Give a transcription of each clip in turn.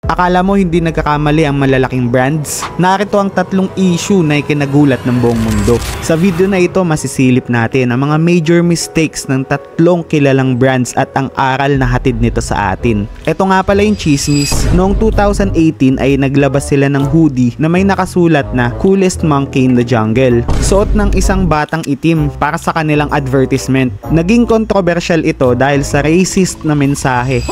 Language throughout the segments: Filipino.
Akala mo hindi nagkakamali ang malalaking brands? Narito ang 3 issue na ikinagulat ng buong mundo. Sa video na ito masisilip natin ang mga major mistakes ng 3 kilalang brands at ang aral na hatid nito sa atin. Ito nga pala yung chismis. Noong 2018 ay naglabas sila ng hoodie na may nakasulat na Coolest Monkey in the Jungle. Suot ng isang batang itim para sa kanilang advertisement. Naging controversial ito dahil sa racist na mensahe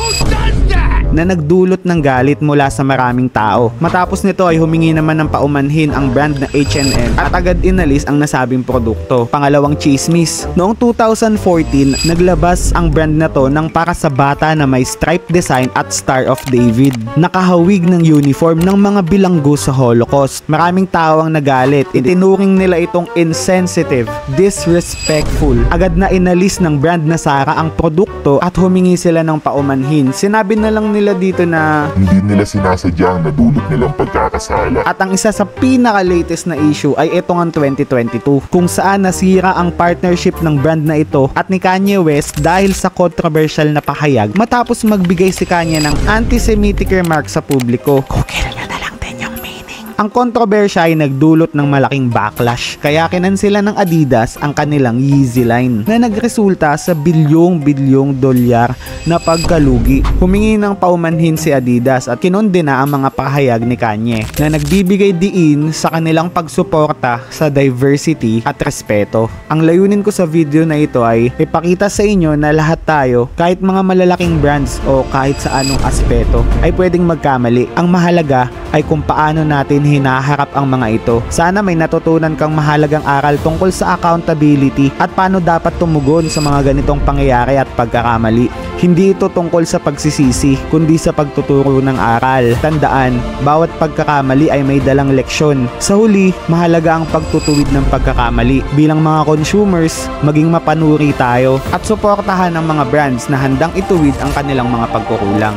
na nagdulot ng galit mula sa maraming tao. Matapos nito ay humingi naman ng paumanhin ang brand na H&M at agad inalis ang nasabing produkto. Pangalawang chismis. Noong 2014, naglabas ang brand na to ng para sa bata na may stripe design at Star of David. Nakahawig ng uniform ng mga bilanggo sa Holocaust. Maraming tao ang nagalit. Itinuring nila itong insensitive, disrespectful. Agad na inalis ng brand na Zara ang produkto at humingi sila ng paumanhin. Sinabi na lang nila dito na hindi nila sinasadyang nadulot nilang pagkakasala. At ang isa sa pinaka-latest na issue ay ito ng 2022 kung saan nasira ang partnership ng brand na ito at ni Kanye West dahil sa controversial na pahayag matapos magbigay si Kanye ng anti-Semitic remark sa publiko. Ang kontrobersya ay nagdulot ng malaking backlash kaya kinansela ng Adidas ang kanilang Yeezy line na nagresulta sa bilyong-bilyong dolyar na pagkalugi. Humingi ng paumanhin si Adidas at kinondena ang mga pahayag ni Kanye na nagbibigay diin sa kanilang pagsuporta sa diversity at respeto. Ang layunin ko sa video na ito ay ipakita sa inyo na lahat tayo, kahit mga malalaking brands o kahit sa anong aspeto, ay pwedeng magkamali. Ang mahalaga ay kung paano natin hinaharap ang mga ito. Sana may natutunan kang mahalagang aral tungkol sa accountability at paano dapat tumugon sa mga ganitong pangyayari at pagkakamali. Hindi ito tungkol sa pagsisisi, kundi sa pagtuturo ng aral. Tandaan, bawat pagkakamali ay may dalang leksyon. Sa huli, mahalaga ang pagtutuwid ng pagkakamali. Bilang mga consumers, maging mapanuri tayo at suportahan ang mga brands na handang ituwid ang kanilang mga pagkukulang.